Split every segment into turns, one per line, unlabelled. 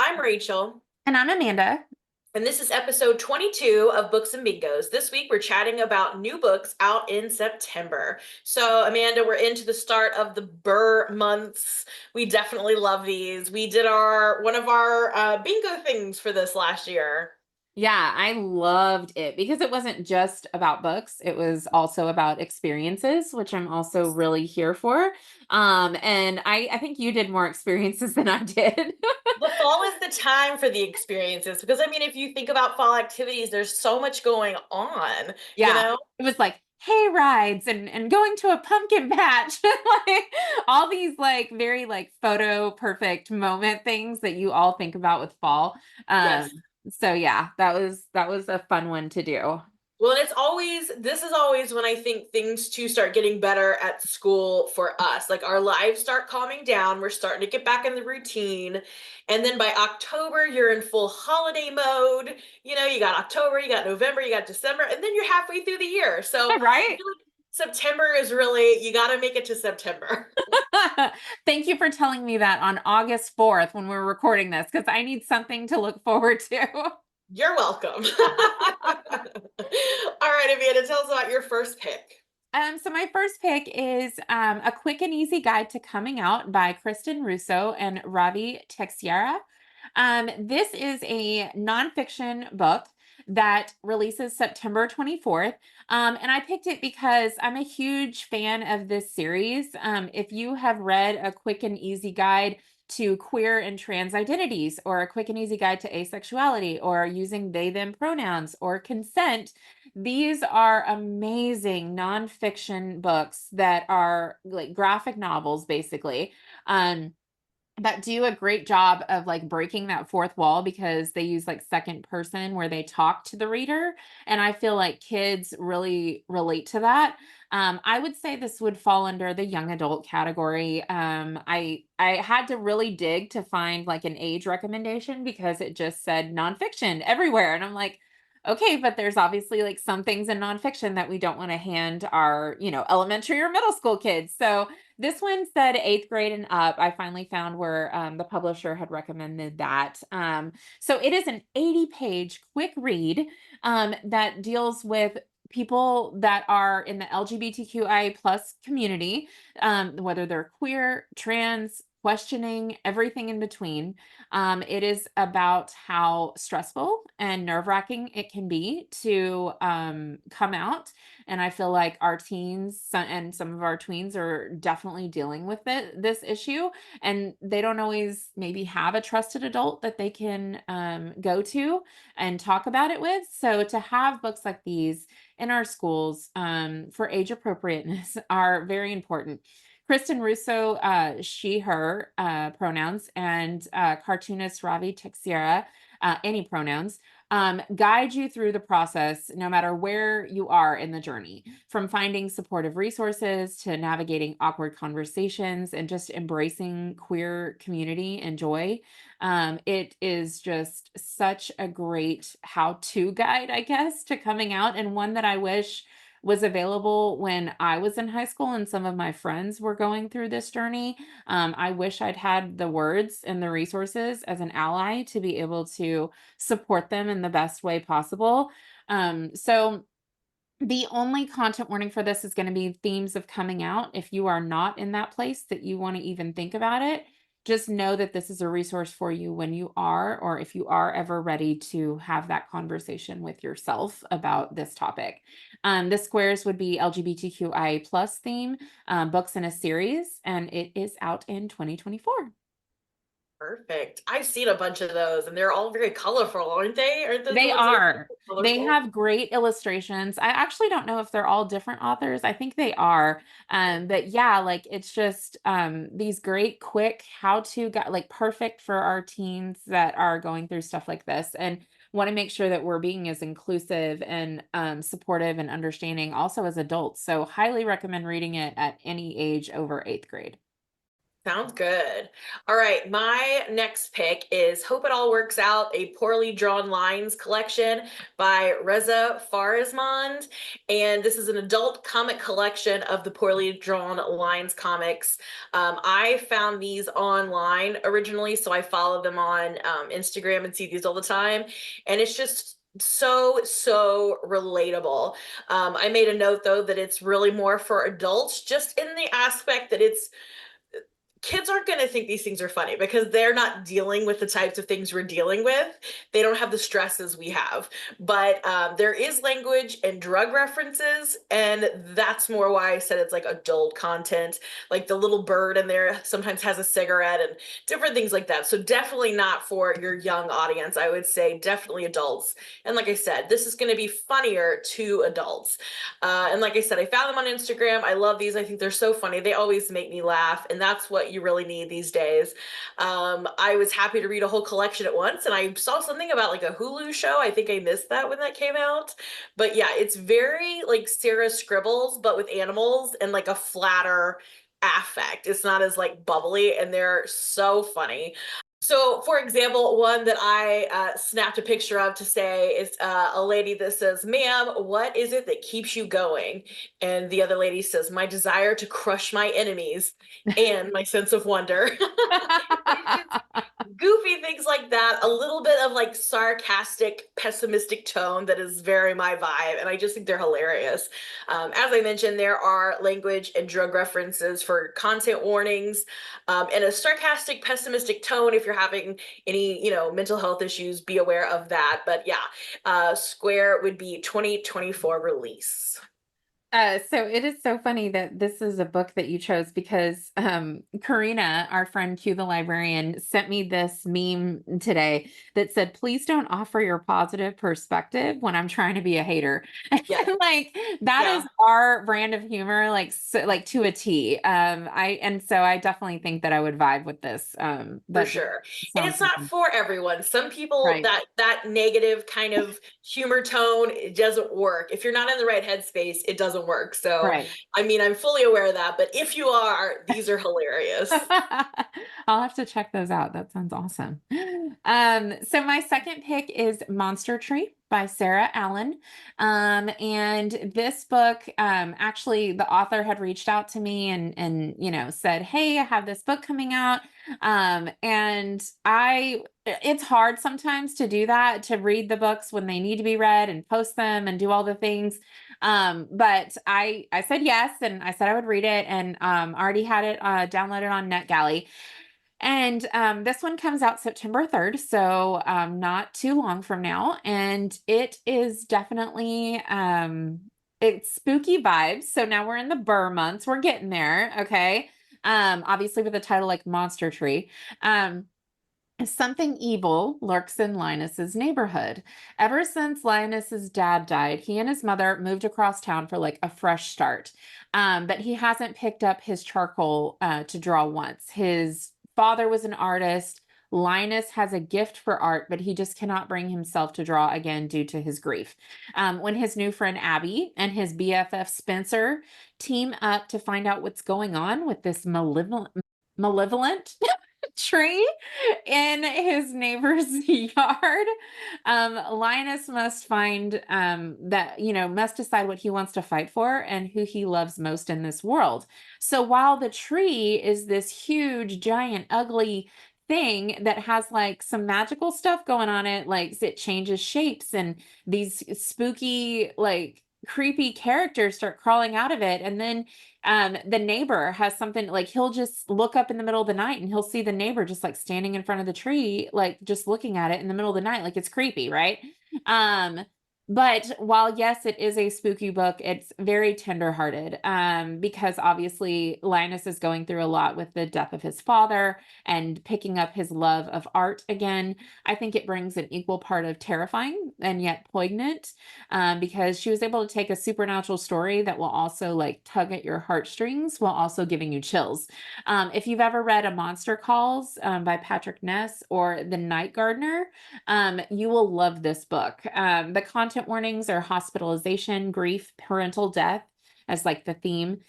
I'm Rachel,
And I'm Amanda.
and this is episode 22 of Books and Bingos. This week we're chatting about new books out in September. So, Amanda, we're into the start of the Burr months. We definitely love these. We did our one of our bingo things for this last year.
Yeah, I loved it because it wasn't just about books. It was also about experiences, which I'm also really here for. And I think you did more experiences than I did.
The fall is the time for the experiences because I mean, if you think about fall activities, there's so much going on, you
Yeah,
know?
it was like hay rides and going to a pumpkin patch, like all these like very like photo perfect moment things that you all think about with fall.
Yes.
So yeah, that was a fun one to do.
Well, and this is always when I think things too start getting better at school for us. Like our lives start calming down, we're starting to get back in the routine. And then by October, you're in full holiday mode. You know, you got October, you got November, you got December, and then you're halfway through the year. So I
Right?
feel like September is really, you got to make it to September.
Thank you for telling me that on August 4th when we're recording this, because I need something to look forward to.
You're welcome. All right, Amanda, tell us about your first pick.
So my first pick is A Quick and Easy Guide to Coming Out by Kristin Russo and Ravi Teixeira. This is a nonfiction book that releases September 24th. And I picked it because I'm a huge fan of this series. If you have read A Quick and Easy Guide to Queer and Trans Identities, or A Quick and Easy Guide to Asexuality, or using they, them pronouns, or consent, these are amazing nonfiction books that are like graphic novels, basically. That do a great job of like breaking that fourth wall because they use like second person where they talk to the reader. And I feel like kids really relate to that. I would say this would fall under the young adult category. I had to really dig to find like an age recommendation because it just said nonfiction everywhere. And I'm like, okay, but there's obviously like some things in nonfiction that we don't want to hand our, elementary or middle school kids. So this one said eighth grade and up. I finally found where the publisher had recommended that. So it is an 80-page quick read that deals with people that are in the LGBTQI plus community, whether they're queer, trans, questioning, everything in between. It is about how stressful and nerve wracking it can be to come out, and I feel like our teens and some of our tweens are definitely dealing with this issue. And they don't always maybe have a trusted adult that they can go to and talk about it with. So to have books like these in our schools for age appropriateness are very important. Kristin Russo, she, her pronouns, and cartoonist Ravi Teixeira, any pronouns, guide you through the process no matter where you are in the journey, from finding supportive resources to navigating awkward conversations and just embracing queer community and joy. It is just such a great how to guide, I guess, to coming out, and one that I wish was available when I was in high school and some of my friends were going through this journey. I wish I'd had the words and the resources as an ally to be able to support them in the best way possible. So the only content warning for this is going to be themes of coming out. If you are not in that place that you want to even think about it, just know that this is a resource for you when you are, or if you are ever ready to have that conversation with yourself about this topic. The squares would be LGBTQI plus theme, books in a series, and it is out in 2024.
Perfect. I've seen a bunch of those and they're all very colorful, aren't they? Aren't those the
They
ones that are
are. They
colorful?
have great illustrations. I actually don't know if they're all different authors. I think they are. But yeah, like it's just these great quick how-to like perfect for our teens that are going through stuff like this and want to make sure that we're being as inclusive and supportive and understanding also as adults. So highly recommend reading it at any age over eighth grade.
Sounds good. All right, my next pick is Hope It All Works Out, a poorly drawn lines collection by Reza Farazmand. And this is an adult comic collection of the poorly drawn lines comics. I found these online originally, so I follow them on Instagram and see these all the time. And it's just so relatable. I made a note though that it's really more for adults, just in the aspect that it's kids aren't going to think these things are funny because they're not dealing with the types of things we're dealing with. They don't have the stresses we have. But there is language and drug references, and that's more why I said it's like adult content. Like the little bird in there sometimes has a cigarette and different things like that. So definitely not for your young audience. I would say definitely adults. And like I said, this is going to be funnier to adults. And like I said, I found them on Instagram. I love these. I think they're so funny. They always make me laugh, and that's what you really need these days. I was happy to read a whole collection at once, and I saw something about like a Hulu show. I think I missed that when that came out. But yeah, it's very like Sarah Scribbles, but with animals and like a flatter affect. It's not as like bubbly, and they're so funny. So, for example, one that I snapped a picture of to say is a lady that says, "Ma'am, what is it that keeps you going?" And the other lady says, "My desire to crush my enemies and my sense of wonder." It's goofy things like that, a little bit of like sarcastic, pessimistic tone that is very my vibe. And I just think they're hilarious. As I mentioned, there are language and drug references for content warnings, and a sarcastic, pessimistic tone. If you're having any, mental health issues, be aware of that. But yeah, Square would be 2024 release.
So it is so funny that this is a book that you chose because Karina, our friend Q the librarian, sent me this meme today that said, "Please don't offer your positive perspective when I'm trying to be a hater."
Yeah,
Like that is
yeah.
our brand of humor, like so, like to a T. I definitely think that I would vibe with this.
For
That
sure. And
sounds
it's not
fun.
for everyone. Some people
Right,
that negative kind of humor tone, it doesn't work. If you're not in the right headspace, it doesn't work. So,
right.
I mean, I'm fully aware of that, but if you are, these are hilarious.
I'll have to check those out. That sounds awesome. So my second pick is Monster Tree by Sarah Allen. And this book, actually the author had reached out to me and said, "Hey, I have this book coming out." And it's hard sometimes to do that, to read the books when they need to be read and post them and do all the things. But I said yes, and I said I would read it, and already had it downloaded on NetGalley. And this one comes out September 3rd, so not too long from now. And it is definitely it's spooky vibes. So now we're in the Burr months. We're getting there, okay? Obviously with a title like Monster Tree. Something evil lurks in Linus's neighborhood. Ever since Linus's dad died, he and his mother moved across town for like a fresh start. But he hasn't picked up his charcoal to draw once. His father was an artist. Linus has a gift for art, but he just cannot bring himself to draw again due to his grief. When his new friend Abby and his BFF Spencer team up to find out what's going on with this malevolent tree in his neighbor's yard, Linus must find must decide what he wants to fight for and who he loves most in this world. So while the tree is this huge, giant, ugly thing that has like some magical stuff going on it, like it changes shapes and these spooky, like creepy characters start crawling out of it. And then the neighbor has something like he'll just look up in the middle of the night and he'll see the neighbor just like standing in front of the tree, like just looking at it in the middle of the night, like it's creepy, right? um but while yes, it is a spooky book, it's very tenderhearted, because obviously Linus is going through a lot with the death of his father and picking up his love of art again. I think it brings an equal part of terrifying and yet poignant, because she was able to take a supernatural story that will also like tug at your heartstrings while also giving you chills. If you've ever read A Monster Calls by Patrick Ness or The Night Gardener, you will love this book. The content warnings are hospitalization, grief, parental death, as like the theme.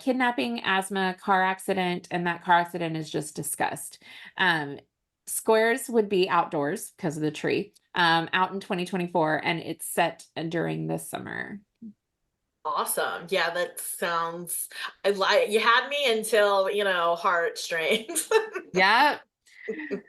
Kidnapping, asthma, car accident, and that car accident is just discussed. Um, Squares would be outdoors because of the tree, out in 2024, and it's set during the summer.
Awesome. Yeah, that sounds I like you had me until, heartstrings.
Yep,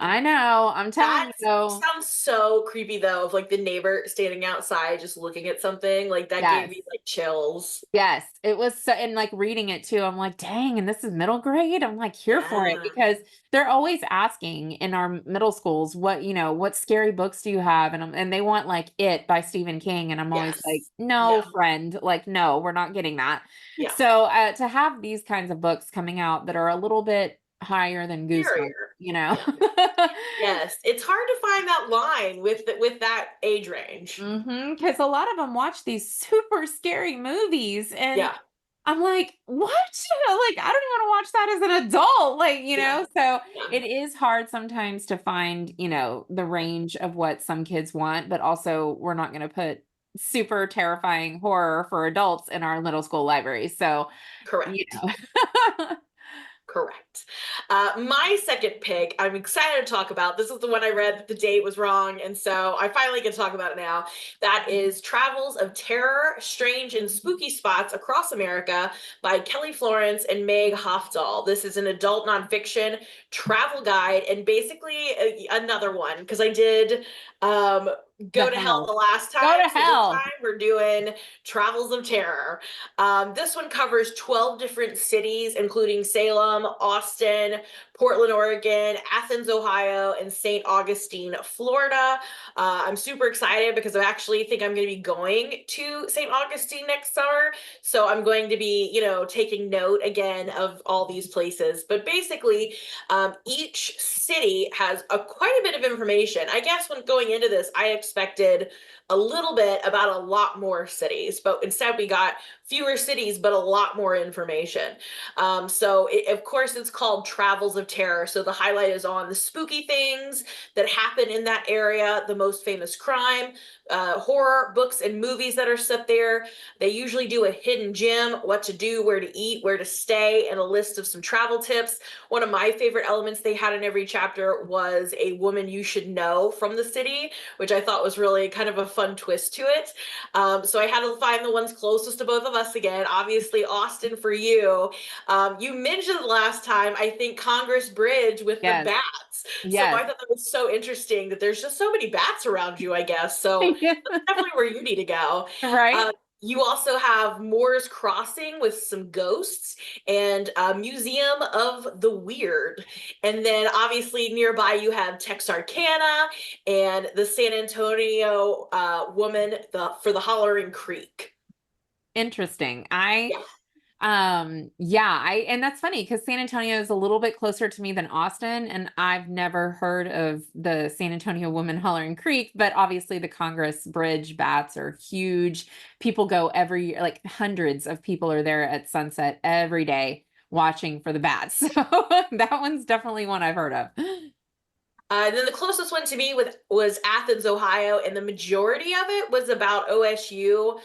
I know. I'm telling
That
you though.
sounds so creepy though, of like the neighbor standing outside just looking at something. Like that gave
Yes.
me like chills.
Yes, it was so, and like reading it too, I'm like, dang, and this is middle grade. I'm like here for it
Yeah.
because they're always asking in our middle schools, what scary books do you have? And they want like It by Stephen King, and I'm always like,
Yes.
no,
Yeah.
friend, like no, we're not getting that.
Yeah.
So to have these kinds of books coming out that are a little bit higher than Goosebumps,
Scarier.
you know.
Yeah. Yes. It's hard to find that line with that age range.
Because a lot of them watch these super scary movies, and
Yeah.
I'm like, "What?" Like, I don't even wanna watch that as an adult, like,
Yeah.
So
Yeah.
it is hard sometimes to find, the range of what some kids want, but also we're not gonna put super terrifying horror for adults in our middle school library, so, you
Correct.
know.
Correct. My second pick, I'm excited to talk about. This is the one I read that the date was wrong, and so I finally get to talk about it now. That is Travels of Terror, Strange and Spooky Spots Across America by Kelly Florence and Meg Hafdahl. This is an adult nonfiction travel guide, and basically another one, because I did
The
Go to Hell
hell.
the last
Go
time.
to
So this
hell.
time we're doing Travels of Terror. This one covers 12 different cities, including Salem, Austin, Portland, Oregon, Athens, Ohio, and St. Augustine, Florida. I'm super excited because I actually think I'm going to be going to St. Augustine next summer. So I'm going to be, taking note again of all these places. But basically, each city has quite a bit of information. I guess when going into this, I expected a little bit about a lot more cities, but instead we got fewer cities, but a lot more information. Of course, it's called Travels of Terror. So the highlight is on the spooky things that happen in that area, the most famous crime, horror books and movies that are set there. They usually do a hidden gem, what to do, where to eat, where to stay, and a list of some travel tips. One of my favorite elements they had in every chapter was a woman you should know from the city, which I thought was really kind of a fun twist to it. So I had to find the ones closest to both of us again. Obviously, Austin for you. You mentioned last time, I think, Congress Bridge with the
Yes.
bats. So
Yes.
I thought that was so interesting that there's just so many bats around you, I guess. So
Yeah.
that's definitely where you need to go.
Right?
Uh, you also have Moore's Crossing with some ghosts and a Museum of the Weird. And then obviously nearby you have Texarkana and the San Antonio woman for the Hollering Creek.
Interesting.
Yeah.
Yeah, and that's funny because San Antonio is a little bit closer to me than Austin, and I've never heard of the San Antonio Woman Hollering Creek, but obviously the Congress Bridge bats are huge. People go every year, like hundreds of people are there at sunset every day watching for the bats. So that one's definitely one I've heard of.
And then the closest one to me was Athens, Ohio, and the majority of it was about OSU,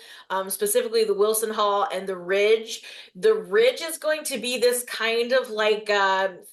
specifically the Wilson Hall and the Ridge. The Ridge is going to be this kind of like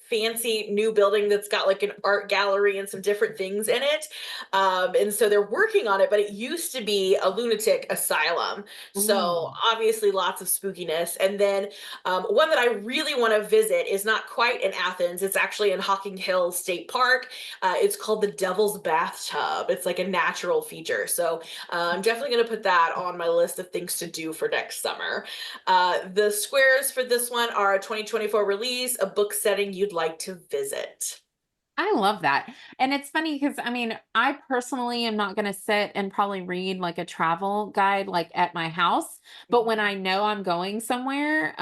fancy new building that's got like an art gallery and some different things in it. And so they're working on it, but it used to be a lunatic asylum. So
Ooh.
obviously lots of spookiness. And then one that I really want to visit is not quite in Athens. It's actually in Hocking Hills State Park. It's called the Devil's Bathtub. It's like a natural feature. So I'm definitely going to put that on my list of things to do for next summer. The squares for this one are a 2024 release, a book setting you'd like to visit.
I love that. And it's funny because I mean, I personally am not going to sit and probably read like a travel guide like at my house, but when I know I'm going somewhere,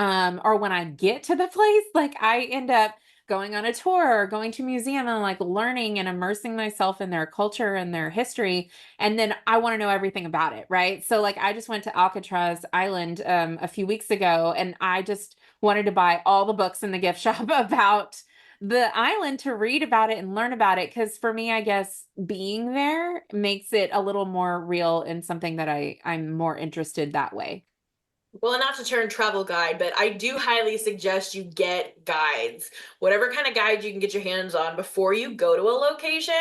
or when I get to the place, like I end up going on a tour or going to a museum and like learning and immersing myself in their culture and their history. And then I want to know everything about it, right? So like I just went to Alcatraz Island a few weeks ago, and I just wanted to buy all the books in the gift shop about the island to read about it and learn about it, because for me, I guess being there makes it a little more real and something that I'm more interested that way.
Well, not to turn travel guide, but I do highly suggest you get guides, whatever kind of guide you can get your hands on before you go to a location,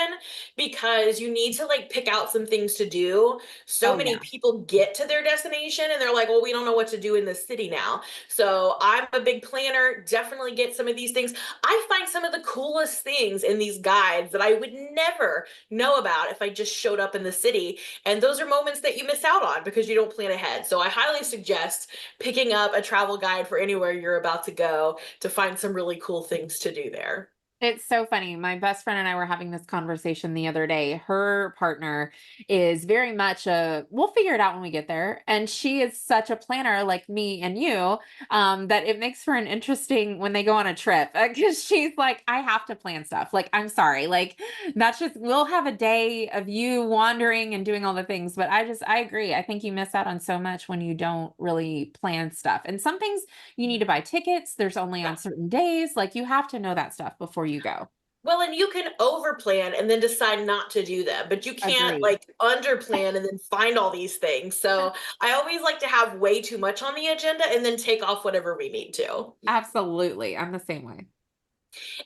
because you need to like pick out some things to do. So
Oh,
many
yeah.
people get to their destination and they're like, well, we don't know what to do in the city now. So I'm a big planner. Definitely get some of these things. I find some of the coolest things in these guides that I would never know about if I just showed up in the city. And those are moments that you miss out on because you don't plan ahead. So I highly suggest picking up a travel guide for anywhere you're about to go to find some really cool things to do there.
It's so funny. My best friend and I were having this conversation the other day. Her partner is very much a, we'll figure it out when we get there. And she is such a planner like me and you, that it makes for an interesting when they go on a trip. Because she's like, I have to plan stuff. Like, I'm sorry. Like, that's just, we'll have a day of you wandering and doing all the things. But I agree. I think you miss out on so much when you don't really plan stuff. And some things you need to buy tickets. There's only
Yeah.
on certain days. Like you have to know that stuff before you go.
Well, and you can overplan and then decide not to do them, but you can't
Agreed.
like underplan and then find all these things. So I always like to have way too much on the agenda and then take off whatever we need to.
Absolutely. I'm the same way.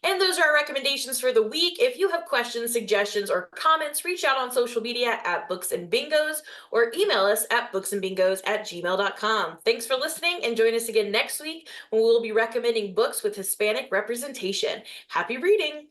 And those are our recommendations for the week. If you have questions, suggestions, or comments, reach out on social media at Books and Bingos or email us at booksandbingos@gmail.com. Thanks for listening and join us again next week when we'll be recommending books with Hispanic representation. Happy reading!